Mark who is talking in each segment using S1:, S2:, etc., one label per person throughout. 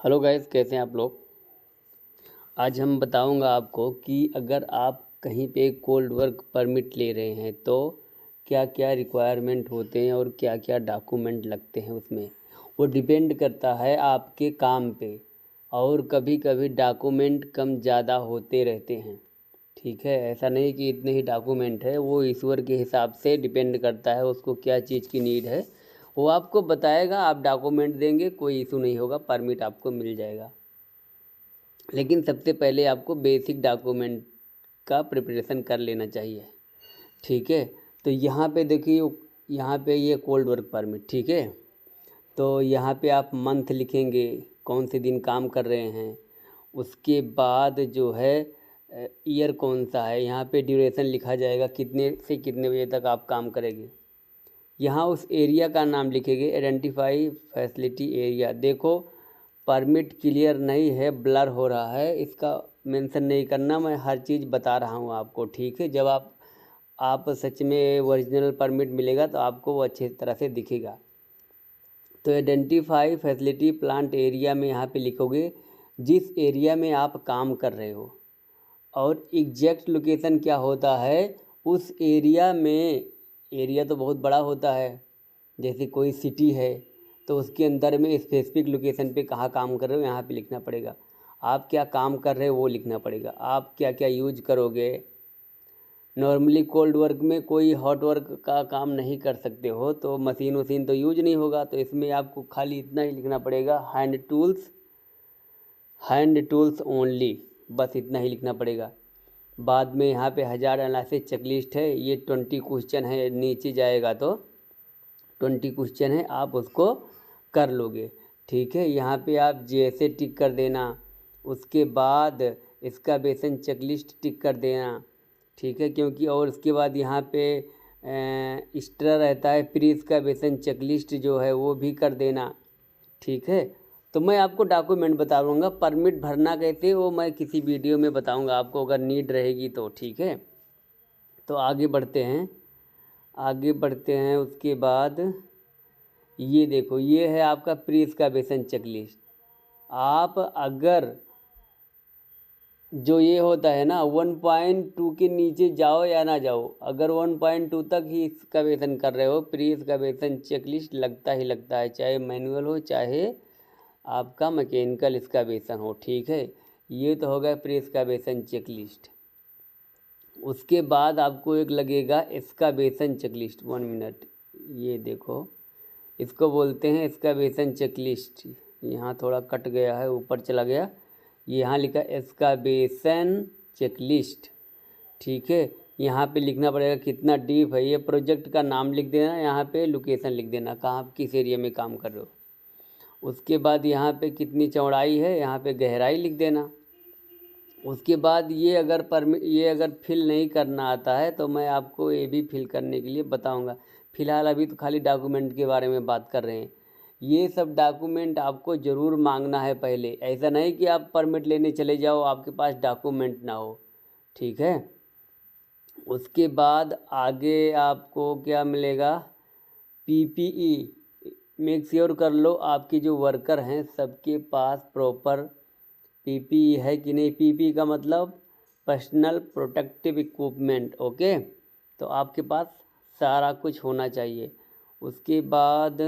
S1: Hello guys, कैसे हैं आप लोग। आज हम बताऊंगा आपको कि अगर आप कहीं पे कोल्ड वर्क परमिट ले रहे हैं तो क्या क्या रिक्वायरमेंट होते हैं और क्या क्या डॉक्यूमेंट लगते हैं उसमें। वो डिपेंड करता है आपके काम पे, और कभी कभी डॉक्यूमेंट कम ज़्यादा होते रहते हैं। ठीक है, ऐसा नहीं कि इतने ही डॉक्यूमेंट है, वो ईश्वर के हिसाब से डिपेंड करता है उसको क्या चीज़ की नीड है। वो आपको बताएगा, आप डॉक्यूमेंट देंगे, कोई इशू नहीं होगा, परमिट आपको मिल जाएगा। लेकिन सबसे पहले आपको बेसिक डॉक्यूमेंट का प्रिपरेशन कर लेना चाहिए। ठीक है, तो यहाँ पे देखिए, यहाँ पे ये कोल्ड वर्क परमिट, ठीक है। तो यहाँ पे आप मंथ लिखेंगे, कौन से दिन काम कर रहे हैं। उसके बाद जो है ईयर कौन सा है, यहाँ पे ड्यूरेशन लिखा जाएगा, कितने से कितने बजे तक आप काम करेंगे। यहाँ उस एरिया का नाम लिखेंगे, आइडेंटिफाई फैसिलिटी एरिया। देखो, परमिट क्लियर नहीं है, ब्लर हो रहा है, इसका मेंशन नहीं करना, मैं हर चीज़ बता रहा हूँ आपको। ठीक है, जब आप सच में ओरिजिनल परमिट मिलेगा तो आपको वो अच्छी तरह से दिखेगा। तो आइडेंटिफाई फैसिलिटी प्लांट एरिया में यहाँ पे लिखोगे जिस एरिया में आप काम कर रहे हो, और एग्जैक्ट लोकेशन क्या होता है उस एरिया में। एरिया तो बहुत बड़ा होता है, जैसे कोई सिटी है तो उसके अंदर में स्पेसिफिक लोकेशन पे कहाँ काम कर रहे हो यहाँ पे लिखना पड़ेगा। आप क्या काम कर रहे हो वो लिखना पड़ेगा, आप क्या क्या यूज करोगे। नॉर्मली कोल्ड वर्क में कोई हॉट वर्क का काम नहीं कर सकते हो, तो मशीन वशीन तो यूज नहीं होगा, तो इसमें आपको खाली इतना ही लिखना पड़ेगा, हैंड टूल्स ओनली, बस इतना ही लिखना पड़ेगा। बाद में यहाँ पे 1000 एनालिसिस चेकलिस्ट है, ये 20 क्वेश्चन है, नीचे जाएगा तो 20 क्वेश्चन है, आप उसको कर लोगे। ठीक है, यहाँ पे आप जैसे टिक कर देना, उसके बाद इसका बेसन चेकलिस्ट टिक कर देना। ठीक है, क्योंकि और उसके बाद यहाँ पे एक्स्ट्रा रहता है, प्रीस का बेसन चेकलिस्ट जो है वो भी कर देना। ठीक है, तो मैं आपको डॉक्यूमेंट बता दूँगा, परमिट भरना कैसे वो मैं किसी वीडियो में बताऊँगा आपको, अगर नीड रहेगी तो। ठीक है, तो आगे बढ़ते हैं। उसके बाद ये देखो, ये है आपका प्री एक्सकवेशन चेकलिस्ट। आप अगर जो ये होता है ना 1.2 के नीचे जाओ या ना जाओ, अगर 1.2 तक ही एक्सकवेशन कर रहे हो, प्री एक्सकवेशन चेकलिस्ट लगता ही लगता है, चाहे मैनुअल हो चाहे आपका मैकेनिकल एक्सकवेशन हो। ठीक है, ये तो हो गया प्री एक्सकवेशन चेकलिस्ट। उसके बाद आपको एक लगेगा एक्सकवेशन चेकलिस्ट, 1 मिनट, ये देखो, इसको बोलते हैं एक्सकवेशन चेकलिस्ट। यहाँ थोड़ा कट गया है, ऊपर चला गया, यहाँ लिखा एक्सकवेशन चेकलिस्ट। ठीक है, यहाँ पे लिखना पड़ेगा कितना डीप है, ये प्रोजेक्ट का नाम लिख देना, यहाँ पे लोकेशन लिख देना, कहाँ किस एरिया में काम कर रहे हो। उसके बाद यहाँ पे कितनी चौड़ाई है, यहाँ पे गहराई लिख देना। उसके बाद ये अगर फिल नहीं करना आता है तो मैं आपको ये भी फिल करने के लिए बताऊंगा। फ़िलहाल अभी तो खाली डॉक्यूमेंट के बारे में बात कर रहे हैं। ये सब डॉक्यूमेंट आपको ज़रूर मांगना है पहले, ऐसा नहीं कि आप परमिट लेने चले जाओ आपके पास डॉक्यूमेंट ना हो। ठीक है, उसके बाद आगे आपको क्या मिलेगा, पीपीई। मेक श्योर कर लो आपके जो वर्कर हैं सबके पास प्रॉपर पीपीई है कि नहीं। पीपीई का मतलब पर्सनल प्रोटेक्टिव इक्विपमेंट। ओके, तो आपके पास सारा कुछ होना चाहिए। उसके बाद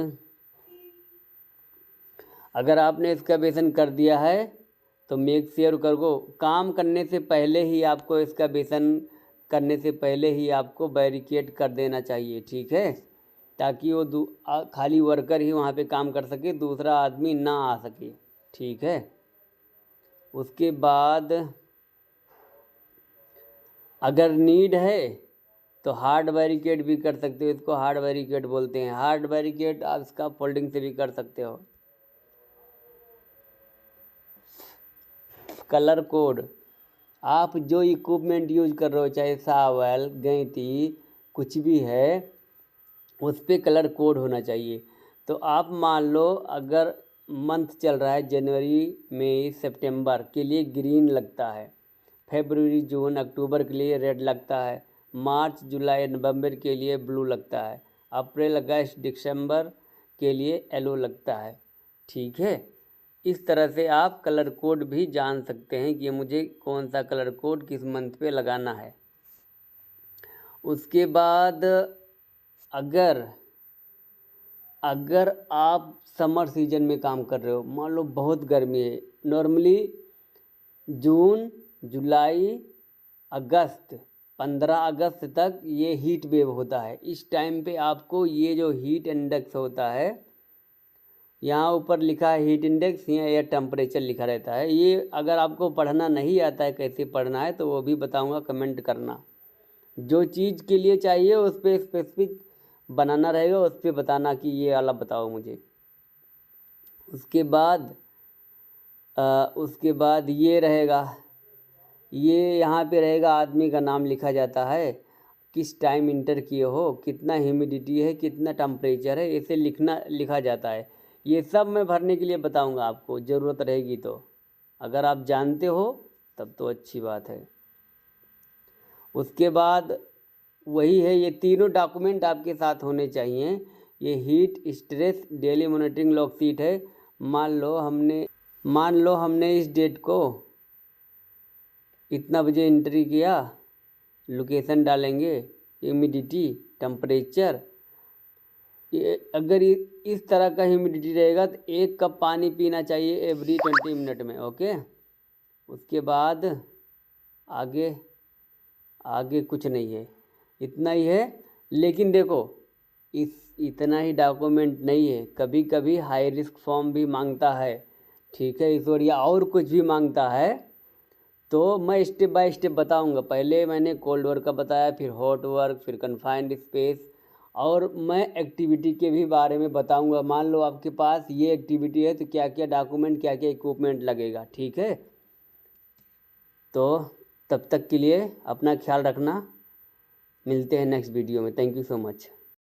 S1: अगर आपने एक्सकवेशन कर दिया है तो मेक श्योर करो, काम करने से पहले ही आपको एक्सकवेशन करने से पहले ही आपको बैरिकेड कर देना चाहिए। ठीक है, ताकि वो खाली वर्कर ही वहाँ पे काम कर सके, दूसरा आदमी ना आ सके। ठीक है, उसके बाद अगर नीड है तो हार्ड बैरिकेड भी कर सकते हो, इसको हार्ड बैरिकेड बोलते हैं। हार्ड बैरिकेड आप इसका फोल्डिंग से भी कर सकते हो। कलर कोड, आप जो इक्विपमेंट यूज कर रहे हो, चाहे सावल गैंती कुछ भी है, उस पर कलर कोड होना चाहिए। तो आप मान लो अगर मंथ चल रहा है, जनवरी मई सितंबर के लिए ग्रीन लगता है, फरवरी जून अक्टूबर के लिए रेड लगता है, मार्च जुलाई नवंबर के लिए ब्लू लगता है, अप्रैल अगस्त दिसंबर के लिए येलो लगता है। ठीक है, इस तरह से आप कलर कोड भी जान सकते हैं कि मुझे कौन सा कलर कोड किस मंथ पे लगाना है। उसके बाद अगर आप समर सीजन में काम कर रहे हो, मान लो बहुत गर्मी है, नॉर्मली जून, जुलाई, अगस्त, 15 अगस्त तक ये हीट वेव होता है। इस टाइम पे आपको ये जो हीट इंडेक्स होता है, यहाँ ऊपर लिखा है हीट इंडेक्स, यहाँ एयर टेम्परेचर लिखा रहता है। ये अगर आपको पढ़ना नहीं आता है कैसे पढ़ना है तो वो भी बताऊंगा, कमेंट करना। जो चीज़ के लिए चाहिए उस पर स्पेसिफिक बनाना रहेगा, उस पर बताना कि ये वाला बताओ मुझे। उसके बाद ये रहेगा, ये यहाँ पे रहेगा आदमी का नाम लिखा जाता है, किस टाइम इंटर किए हो, कितना ह्यूमिडिटी है, कितना टेम्परेचर है, इसे लिखा जाता है। ये सब मैं भरने के लिए बताऊंगा आपको, ज़रूरत रहेगी तो। अगर आप जानते हो तब तो अच्छी बात है। उसके बाद वही है, ये तीनों डॉक्यूमेंट आपके साथ होने चाहिए। ये heat stress daily monitoring log sheet है। मान लो हमने इस डेट को इतना बजे एंट्री किया, लोकेशन डालेंगे, ह्यूमिडिटी, टेम्परेचर। अगर इस तरह का ह्यूमिडिटी रहेगा तो 1 कप पानी पीना चाहिए एवरी 20 मिनट में। ओके, उसके बाद आगे कुछ नहीं है, इतना ही है। लेकिन देखो, इतना ही डॉक्यूमेंट नहीं है, कभी कभी हाई रिस्क फॉर्म भी मांगता है, ठीक है, इस या और कुछ भी मांगता है। तो मैं स्टेप बाय स्टेप बताऊंगा। पहले मैंने कोल्ड वर्क का बताया, फिर हॉट वर्क, फिर कन्फाइंड स्पेस, और मैं एक्टिविटी के भी बारे में बताऊंगा। मान लो आपके पास ये एक्टिविटी है तो क्या क्या डॉक्यूमेंट, क्या क्या इक्विपमेंट लगेगा, ठीक है। तो तब तक के लिए अपना ख्याल रखना, मिलते हैं नेक्स्ट वीडियो में। Thank you so much.